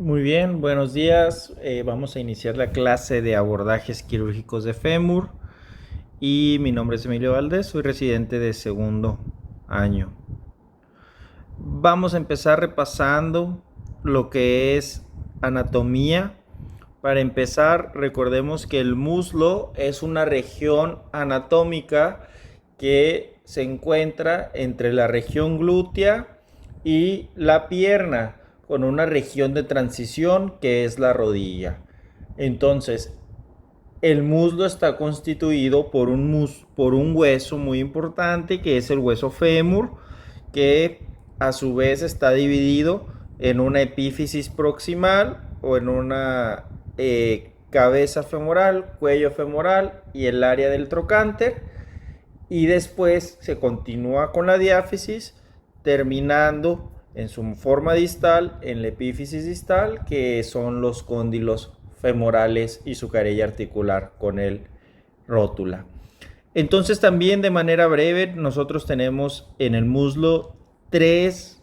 Muy bien, buenos días. Vamos a iniciar la clase de abordajes quirúrgicos de fémur y mi nombre es Emilio Valdés, soy residente de segundo año. Vamos a empezar repasando lo que es anatomía. Para empezar, recordemos que el muslo es una región anatómica que se encuentra entre la región glútea y la pierna, con una región de transición que es la rodilla. Entonces, el muslo está constituido por un hueso muy importante que es el hueso fémur, que a su vez está dividido en una epífisis proximal o en una cabeza femoral, cuello femoral y el área del trocánter, y después se continúa con la diáfisis, terminando en su forma distal en la epífisis distal, que son los cóndilos femorales y su carilla articular con el rótula. Entonces, también de manera breve, nosotros tenemos en el muslo tres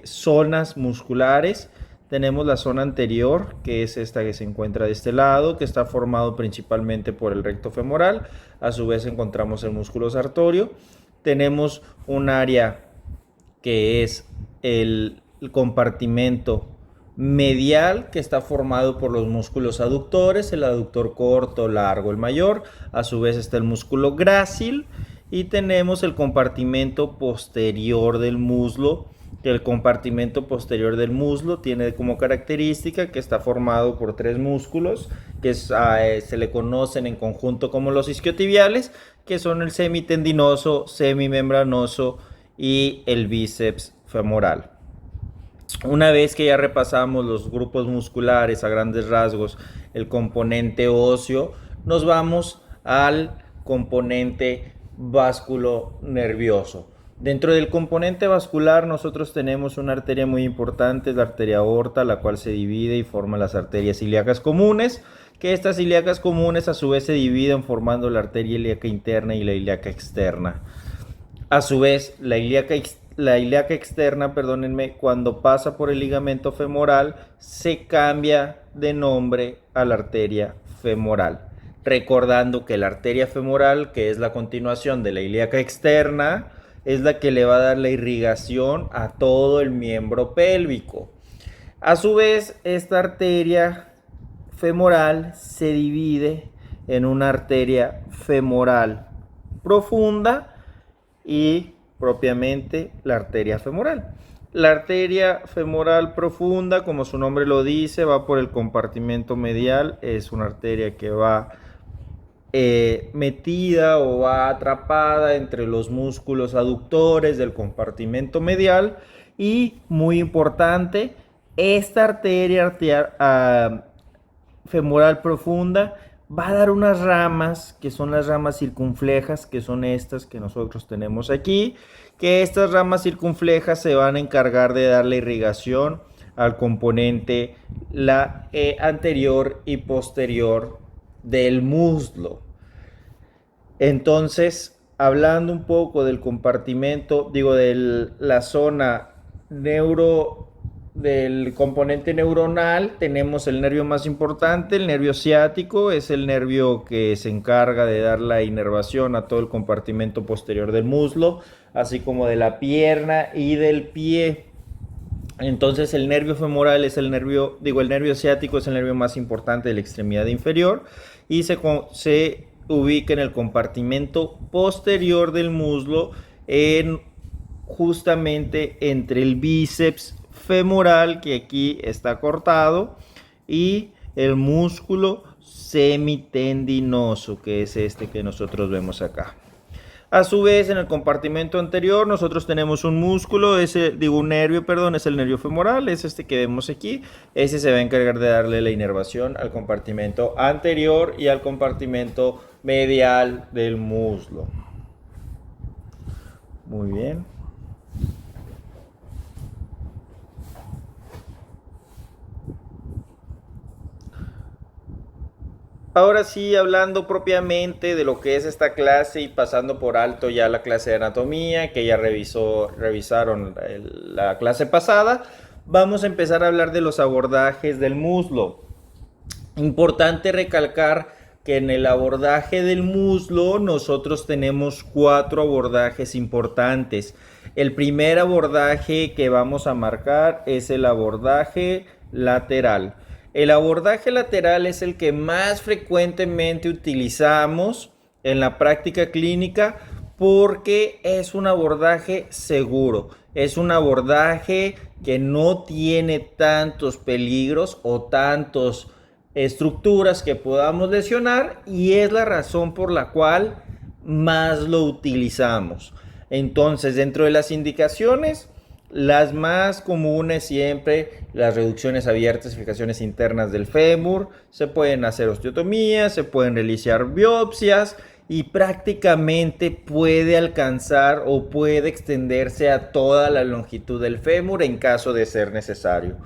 zonas musculares. Tenemos la zona anterior, que es esta que se encuentra de este lado, que está formado principalmente por el recto femoral. A su vez encontramos el músculo sartorio. Tenemos un área que es el compartimento medial, que está formado por los músculos aductores, el aductor corto, largo, el mayor. A su vez está el músculo grácil, y tenemos el compartimento posterior del muslo, que el compartimento posterior del muslo tiene como característica que está formado por tres músculos que se le conocen en conjunto como los isquiotibiales, que son el semitendinoso, semimembranoso y el bíceps femoral. Una vez que ya repasamos los grupos musculares a grandes rasgos, el componente óseo, nos vamos al componente vasculo-nervioso. Dentro del componente vascular nosotros tenemos una arteria muy importante, es la arteria aorta, la cual se divide y forma las arterias ilíacas comunes, que estas ilíacas comunes a su vez se dividen formando la arteria ilíaca interna y la ilíaca externa. A su vez, la ilíaca externa, perdónenme, cuando pasa por el ligamento femoral, se cambia de nombre a la arteria femoral. Recordando que la arteria femoral, que es la continuación de la ilíaca externa, es la que le va a dar la irrigación a todo el miembro pélvico. A su vez, esta arteria femoral se divide en una arteria femoral profunda y propiamente la arteria femoral. La arteria femoral profunda, como su nombre lo dice, va por el compartimento medial. Es una arteria que va metida o va atrapada entre los músculos aductores del compartimento medial. Y muy importante, esta arteria femoral profunda va a dar unas ramas, que son las ramas circunflejas, que son estas que nosotros tenemos aquí, que estas ramas circunflejas se van a encargar de dar la irrigación al componente anterior y posterior del muslo. Entonces, hablando un poco del compartimento, de la zona del componente neuronal, tenemos el nervio más importante, el nervio ciático. Es el nervio que se encarga de dar la inervación a todo el compartimento posterior del muslo, así como de la pierna y del pie. Entonces el nervio femoral es el nervio ciático es el nervio más importante de la extremidad inferior, y se ubica en el compartimento posterior del muslo, justamente entre el bíceps femoral, que aquí está cortado, y el músculo semitendinoso, que es este que nosotros vemos acá. A su vez, en el compartimento anterior nosotros tenemos un músculo, un nervio, es el nervio femoral, es este que vemos aquí. Ese se va a encargar de darle la inervación al compartimento anterior y al compartimento medial del muslo. Muy bien. Ahora sí, hablando propiamente de lo que es esta clase y pasando por alto ya la clase de anatomía, que ya revisaron la clase pasada, vamos a empezar a hablar de los abordajes del muslo. Importante recalcar que en el abordaje del muslo nosotros tenemos 4 abordajes importantes. El primer abordaje que vamos a marcar es el abordaje lateral. El abordaje lateral es el que más frecuentemente utilizamos en la práctica clínica porque es un abordaje seguro. Es un abordaje que no tiene tantos peligros o tantos estructuras que podamos lesionar y es la razón por la cual más lo utilizamos. Entonces, dentro de las indicaciones, las más comunes siempre, las reducciones abiertas y fijaciones internas del fémur, se pueden hacer osteotomías, se pueden realizar biopsias y prácticamente puede alcanzar o puede extenderse a toda la longitud del fémur en caso de ser necesario.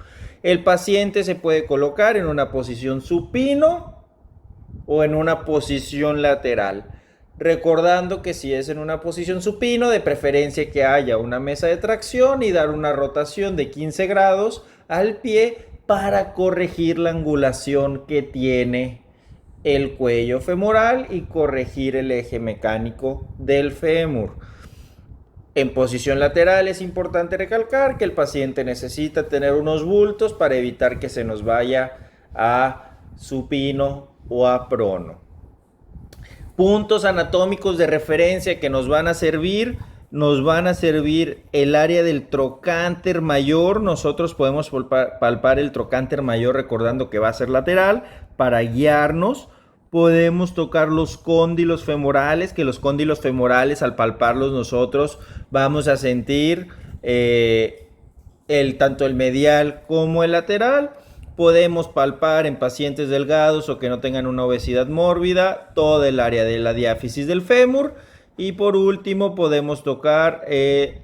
El paciente se puede colocar en una posición supino o en una posición lateral. Recordando que si es en una posición supino, de preferencia que haya una mesa de tracción y dar una rotación de 15 grados al pie para corregir la angulación que tiene el cuello femoral y corregir el eje mecánico del fémur. En posición lateral es importante recalcar que el paciente necesita tener unos bultos para evitar que se nos vaya a supino o a prono. Puntos anatómicos de referencia que nos van a servir el área del trocánter mayor. Nosotros podemos palpar el trocánter mayor recordando que va a ser lateral para guiarnos. Podemos tocar los cóndilos femorales, que los cóndilos femorales al palparlos nosotros vamos a sentir tanto el medial como el lateral. Podemos palpar en pacientes delgados o que no tengan una obesidad mórbida toda el área de la diáfisis del fémur. Y por último podemos tocar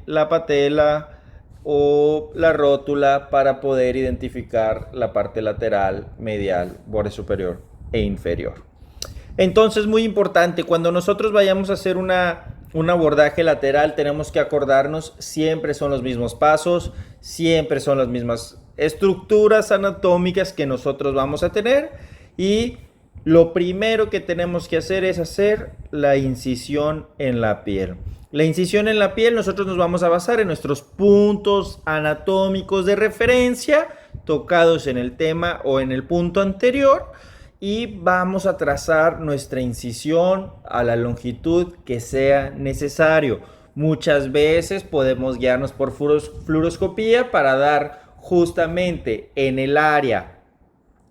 la patela o la rótula para poder identificar la parte lateral, medial, borde superior e inferior. Entonces, muy importante, cuando nosotros vayamos a hacer un abordaje lateral, tenemos que acordarnos, siempre son los mismos pasos, siempre son las mismas estructuras anatómicas que nosotros vamos a tener y lo primero que tenemos que hacer es hacer la incisión en la piel. La incisión en la piel nosotros nos vamos a basar en nuestros puntos anatómicos de referencia tocados en el tema o en el punto anterior y vamos a trazar nuestra incisión a la longitud que sea necesario. Muchas veces podemos guiarnos por fluoroscopía para dar justamente en el área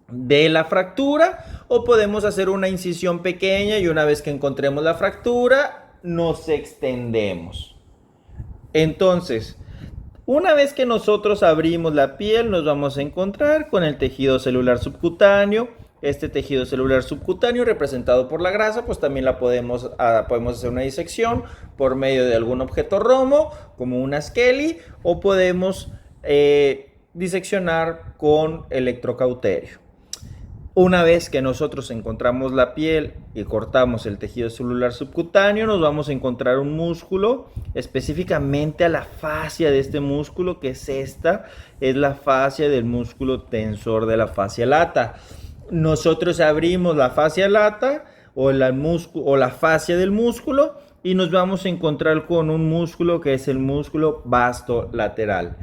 de la fractura o podemos hacer una incisión pequeña y una vez que encontremos la fractura nos extendemos. Entonces, una vez que nosotros abrimos la piel nos vamos a encontrar con el tejido celular subcutáneo. Este tejido celular subcutáneo representado por la grasa, pues también podemos hacer una disección por medio de algún objeto romo, como una Skelly, o podemos diseccionar con electrocauterio. Una vez que nosotros encontramos la piel y cortamos el tejido celular subcutáneo, nos vamos a encontrar un músculo, específicamente a la fascia de este músculo, que es la fascia del músculo tensor de la fascia lata. Nosotros abrimos la fascia lata o la fascia del músculo y nos vamos a encontrar con un músculo que es el músculo vastolateral.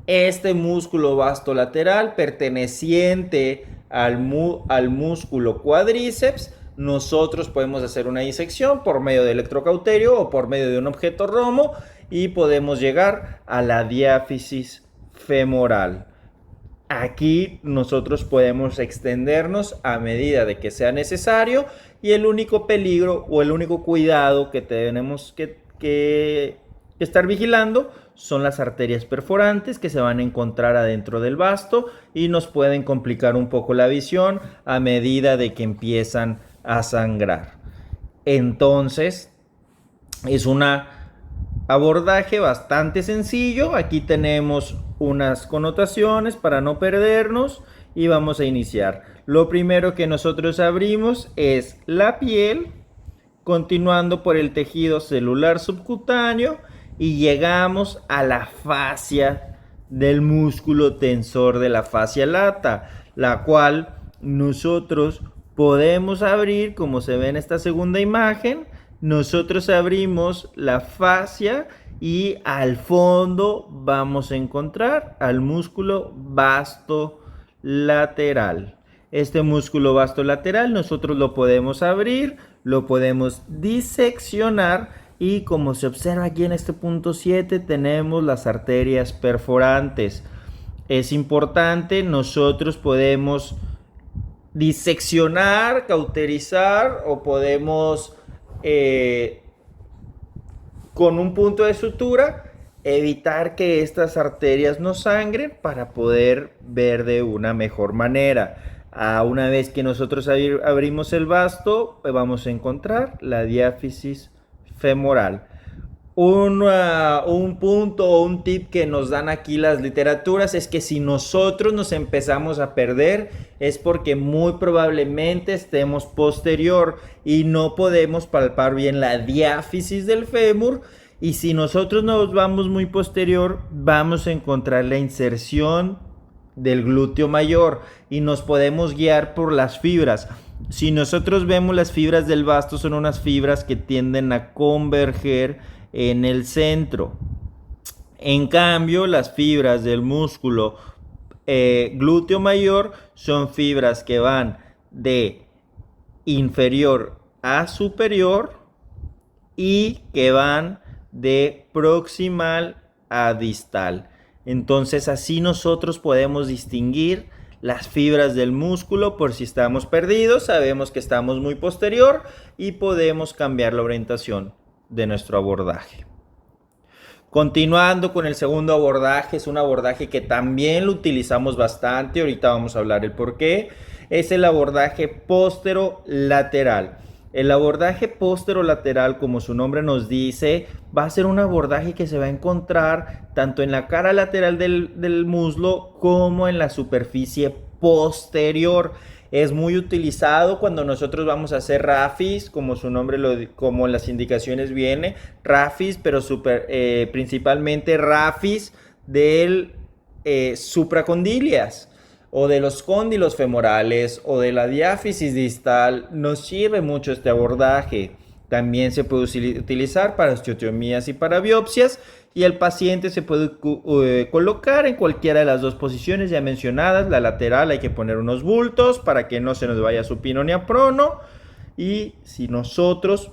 Este músculo vastolateral perteneciente al músculo cuádriceps, nosotros podemos hacer una disección por medio de electrocauterio o por medio de un objeto romo y podemos llegar a la diáfisis femoral. Aquí nosotros podemos extendernos a medida de que sea necesario y el único peligro o el único cuidado que tenemos que estar vigilando son las arterias perforantes que se van a encontrar adentro del vasto y nos pueden complicar un poco la visión a medida de que empiezan a sangrar. Entonces, es un abordaje bastante sencillo. Aquí tenemos unas connotaciones para no perdernos y vamos a iniciar. Lo primero que nosotros abrimos es la piel, continuando por el tejido celular subcutáneo y llegamos a la fascia del músculo tensor de la fascia lata, la cual nosotros podemos abrir, como se ve en esta segunda imagen. Nosotros abrimos la fascia y al fondo vamos a encontrar al músculo vasto lateral. Este músculo vasto lateral nosotros lo podemos abrir, lo podemos diseccionar y como se observa aquí en este punto 7 tenemos las arterias perforantes. Es importante, nosotros podemos diseccionar, cauterizar o podemos con un punto de sutura evitar que estas arterias no sangren para poder ver de una mejor manera. Una vez que nosotros abrimos el vasto, vamos a encontrar la diáfisis femoral. Un punto o un tip que nos dan aquí las literaturas es que si nosotros nos empezamos a perder es porque muy probablemente estemos posterior y no podemos palpar bien la diáfisis del fémur, y si nosotros nos vamos muy posterior vamos a encontrar la inserción del glúteo mayor y nos podemos guiar por las fibras. Si nosotros vemos las fibras del vasto, son unas fibras que tienden a converger en el centro. En cambio, las fibras del músculo glúteo mayor son fibras que van de inferior a superior y que van de proximal a distal. Entonces así nosotros podemos distinguir las fibras del músculo por si estamos perdidos, sabemos que estamos muy posterior y podemos cambiar la orientación de nuestro abordaje. Continuando con el segundo abordaje, es un abordaje que también lo utilizamos bastante, ahorita vamos a hablar el por qué, es el abordaje póstero-lateral. El abordaje póstero-lateral, como su nombre nos dice, va a ser un abordaje que se va a encontrar tanto en la cara lateral del muslo como en la superficie posterior. Es muy utilizado cuando nosotros vamos a hacer rafis, como su nombre como en las indicaciones viene, rafis, pero principalmente rafis del supracondilias o de los cóndilos femorales o de la diáfisis distal. Nos sirve mucho este abordaje. También se puede utilizar para osteotomías y para biopsias, y el paciente se puede colocar en cualquiera de las dos posiciones ya mencionadas. La lateral hay que poner unos bultos para que no se nos vaya supino ni a prono, y si nosotros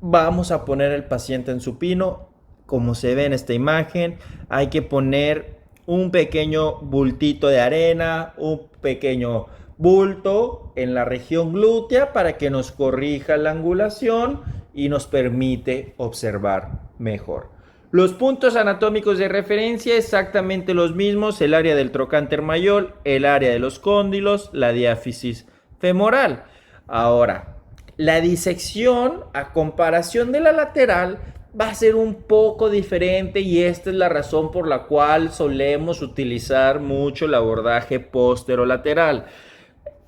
vamos a poner el paciente en supino, como se ve en esta imagen, hay que poner un pequeño bultito de arena, un pequeño bulto en la región glútea para que nos corrija la angulación y nos permite observar mejor. Los puntos anatómicos de referencia exactamente los mismos: el área del trocánter mayor, el área de los cóndilos, la diáfisis femoral. Ahora, la disección a comparación de la lateral va a ser un poco diferente, y esta es la razón por la cual solemos utilizar mucho el abordaje póstero-lateral.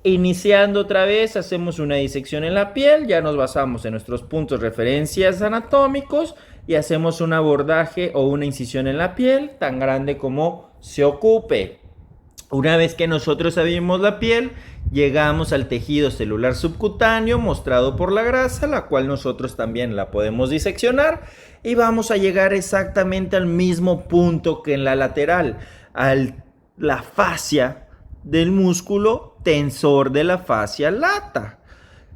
Iniciando otra vez, hacemos una disección en la piel, ya nos basamos en nuestros puntos referencias anatómicos y hacemos un abordaje o una incisión en la piel tan grande como se ocupe. Una vez que nosotros abrimos la piel, llegamos al tejido celular subcutáneo mostrado por la grasa, la cual nosotros también la podemos diseccionar, y vamos a llegar exactamente al mismo punto que en la lateral, a la fascia del músculo tensor de la fascia lata.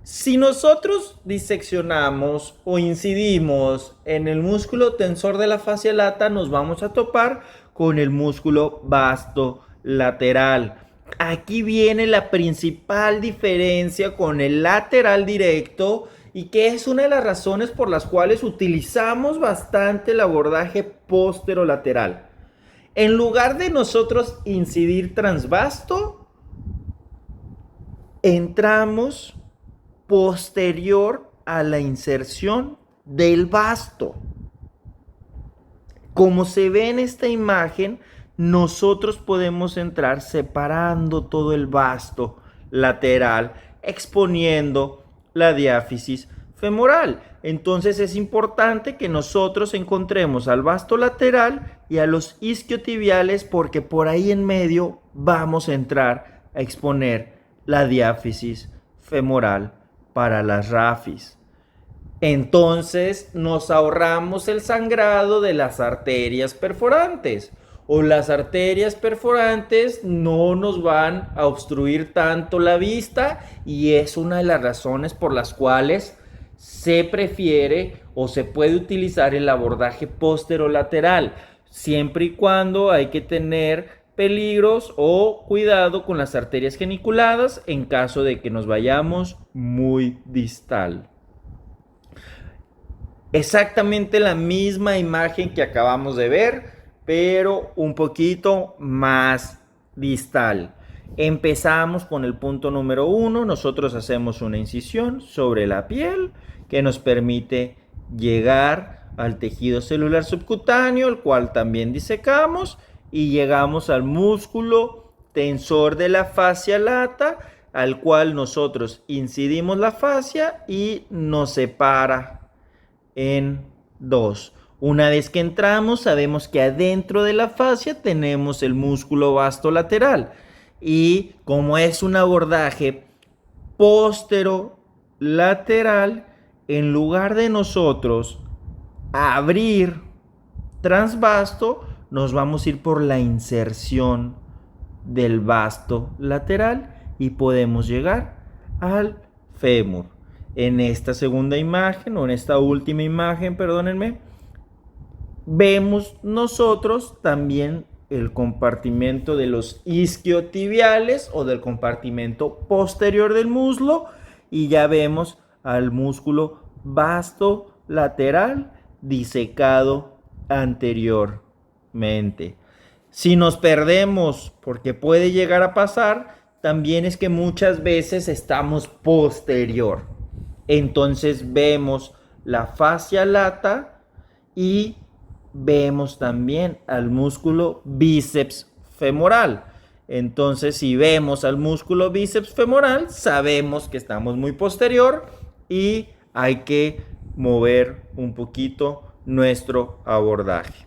Si nosotros diseccionamos o incidimos en el músculo tensor de la fascia lata, nos vamos a topar con el músculo vasto lateral. Aquí viene la principal diferencia con el lateral directo, y que es una de las razones por las cuales utilizamos bastante el abordaje póstero-lateral. En lugar de nosotros incidir transvasto, entramos posterior a la inserción del vasto. Como se ve en esta imagen, nosotros podemos entrar separando todo el vasto lateral, exponiendo la diáfisis femoral. Entonces es importante que nosotros encontremos al vasto lateral y a los isquiotibiales, porque por ahí en medio vamos a entrar a exponer la diáfisis femoral para las rafis. Entonces nos ahorramos el sangrado de las arterias perforantes, o las arterias perforantes no nos van a obstruir tanto la vista, y es una de las razones por las cuales se prefiere o se puede utilizar el abordaje posterolateral, siempre y cuando hay que tener peligros o cuidado con las arterias geniculadas en caso de que nos vayamos muy distal. Exactamente la misma imagen que acabamos de ver, pero un poquito más distal. Empezamos con el punto número 1. Nosotros hacemos una incisión sobre la piel que nos permite llegar al tejido celular subcutáneo, el cual también disecamos, y llegamos al músculo tensor de la fascia lata, al cual nosotros incidimos la fascia y nos separa en dos. Una vez que entramos, sabemos que adentro de la fascia tenemos el músculo vasto lateral, y como es un abordaje posterolateral, en lugar de nosotros abrir transvasto, nos vamos a ir por la inserción del vasto lateral y podemos llegar al fémur. En esta segunda imagen, o en esta última imagen, perdónenme, vemos nosotros también el compartimento de los isquiotibiales o del compartimento posterior del muslo, y ya vemos al músculo vasto lateral disecado anteriormente. Si nos perdemos, porque puede llegar a pasar, también es que muchas veces estamos posterior. Entonces vemos la fascia lata y vemos también al músculo bíceps femoral. Entonces, si vemos al músculo bíceps femoral, sabemos que estamos muy posterior y hay que mover un poquito nuestro abordaje.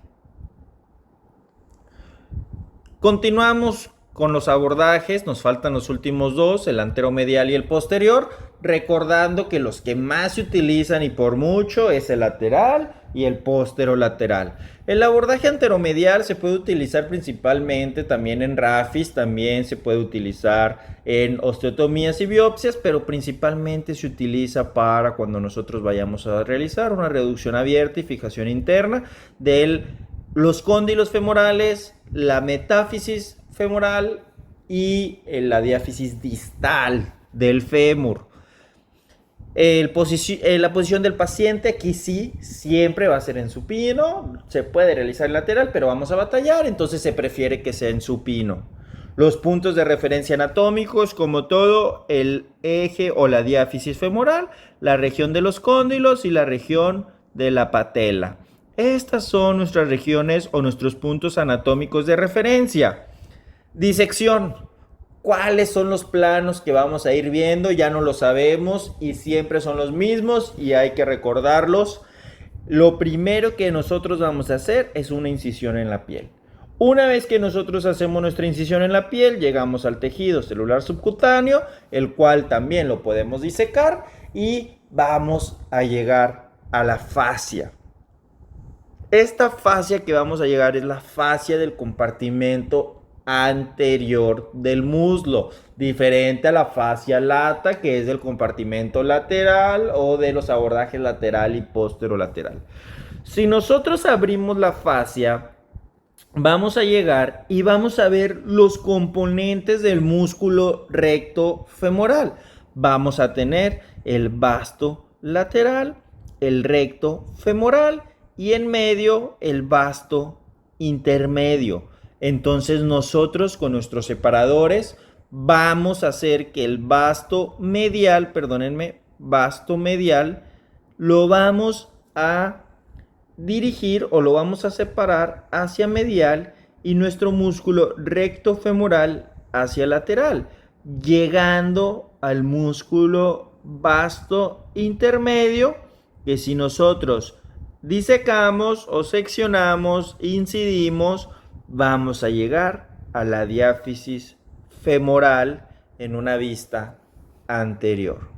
Continuamos con los abordajes, nos faltan los últimos dos, el anteromedial y el posterior, recordando que los que más se utilizan y por mucho es el lateral y el posterolateral. El abordaje anteromedial se puede utilizar principalmente también en rafis, también se puede utilizar en osteotomías y biopsias, pero principalmente se utiliza para cuando nosotros vayamos a realizar una reducción abierta y fijación interna de los cóndilos femorales, la metáfisis femoral y la diáfisis distal del fémur. La posición del paciente aquí sí siempre va a ser en supino. Se puede realizar en lateral, pero vamos a batallar, entonces se prefiere que sea en supino. Los puntos de referencia anatómicos, como todo, el eje o la diáfisis femoral, la región de los cóndilos y la región de la patela. Estas son nuestras regiones o nuestros puntos anatómicos de referencia. Disección. ¿Cuáles son los planos que vamos a ir viendo? Ya no lo sabemos y siempre son los mismos y hay que recordarlos. Lo primero que nosotros vamos a hacer es una incisión en la piel. Una vez que nosotros hacemos nuestra incisión en la piel, llegamos al tejido celular subcutáneo, el cual también lo podemos disecar, y vamos a llegar a la fascia. Esta fascia que vamos a llegar es la fascia del compartimento anterior del muslo, diferente a la fascia lata, que es del compartimento lateral o de los abordajes lateral y posterolateral. Si nosotros abrimos la fascia, vamos a llegar y vamos a ver los componentes del músculo recto femoral. Vamos a tener el vasto lateral, el recto femoral y en medio el vasto intermedio. Entonces nosotros con nuestros separadores vamos a hacer que el vasto medial, vasto medial, lo vamos a dirigir o lo vamos a separar hacia medial y nuestro músculo recto femoral hacia lateral, llegando al músculo vasto intermedio, que si nosotros disecamos o seccionamos, incidimos, vamos a llegar a la diáfisis femoral en una vista anterior.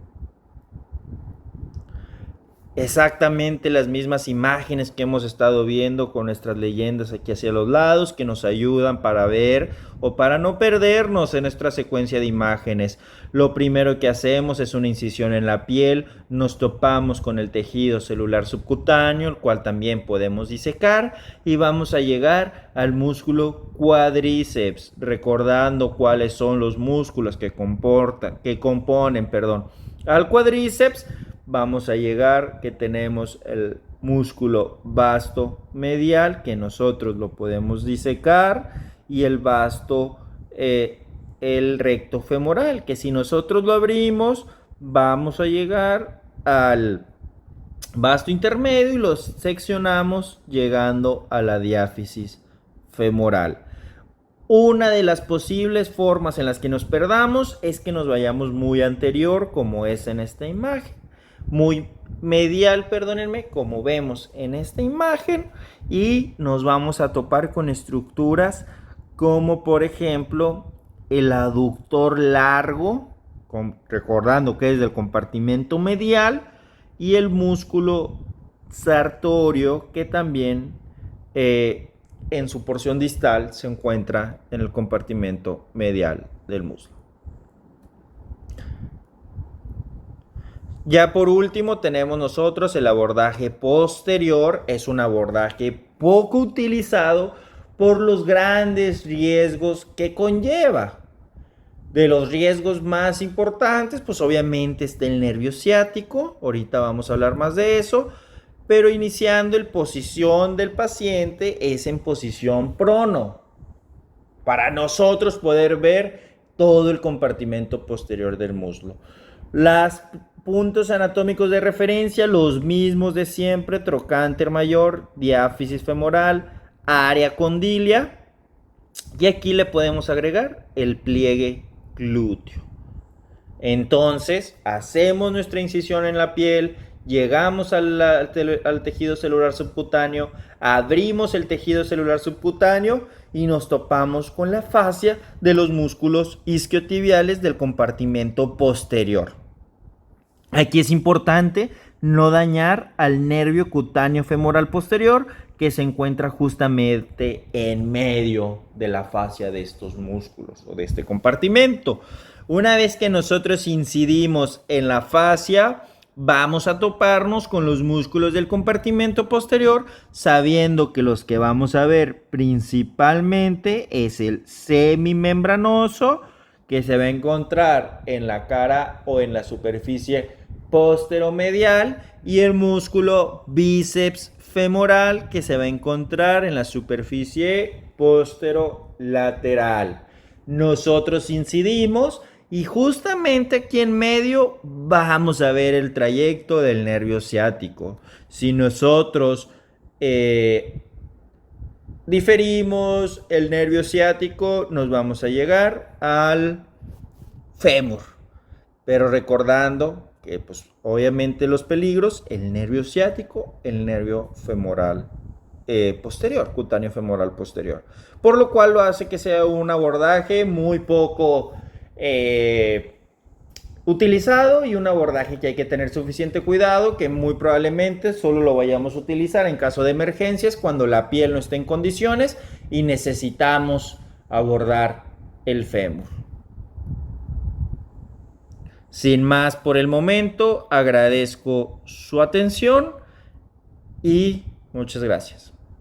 Exactamente las mismas imágenes que hemos estado viendo con nuestras leyendas aquí hacia los lados, que nos ayudan para ver o para no perdernos en nuestra secuencia de imágenes. Lo primero que hacemos es una incisión en la piel, nos topamos con el tejido celular subcutáneo, el cual también podemos disecar, y vamos a llegar al músculo cuádriceps, recordando cuáles son los músculos que componen al cuádriceps. Vamos a llegar que tenemos el músculo vasto medial, que nosotros lo podemos disecar, y el vasto, el recto femoral, que si nosotros lo abrimos, vamos a llegar al vasto intermedio y lo seccionamos llegando a la diáfisis femoral. Una de las posibles formas en las que nos perdamos es que nos vayamos muy anterior, como es en esta imagen. Muy medial, perdónenme, como vemos en esta imagen, y nos vamos a topar con estructuras como por ejemplo el aductor largo, recordando que es del compartimento medial, y el músculo sartorio, que también en su porción distal se encuentra en el compartimento medial del muslo. Ya por último tenemos nosotros el abordaje posterior. Es un abordaje poco utilizado por los grandes riesgos que conlleva. De los riesgos más importantes, pues obviamente está el nervio ciático. Ahorita vamos a hablar más de eso. Pero iniciando la posición del paciente es en posición prono, para nosotros poder ver todo el compartimento posterior del muslo. Los puntos anatómicos de referencia, los mismos de siempre: trocánter mayor, diáfisis femoral, área condilia, y aquí le podemos agregar el pliegue glúteo. Entonces hacemos nuestra incisión en la piel, llegamos al tejido celular subcutáneo, abrimos el tejido celular subcutáneo y nos topamos con la fascia de los músculos isquiotibiales del compartimento posterior. Aquí es importante no dañar al nervio cutáneo femoral posterior, que se encuentra justamente en medio de la fascia de estos músculos o de este compartimento. Una vez que nosotros incidimos en la fascia, vamos a toparnos con los músculos del compartimento posterior, sabiendo que los que vamos a ver principalmente es el semimembranoso, que se va a encontrar en la cara o en la superficie posteromedial, y el músculo bíceps femoral, que se va a encontrar en la superficie posterolateral. Nosotros incidimos y justamente aquí en medio vamos a ver el trayecto del nervio ciático. Si nosotros diferimos el nervio ciático, nos vamos a llegar al fémur. Pero recordando que pues obviamente los peligros: el nervio ciático, el nervio femoral posterior, cutáneo femoral posterior. Por lo cual lo hace que sea un abordaje muy poco utilizado, y un abordaje que hay que tener suficiente cuidado, que muy probablemente solo lo vayamos a utilizar en caso de emergencias, cuando la piel no esté en condiciones y necesitamos abordar el fémur. Sin más por el momento, agradezco su atención y muchas gracias.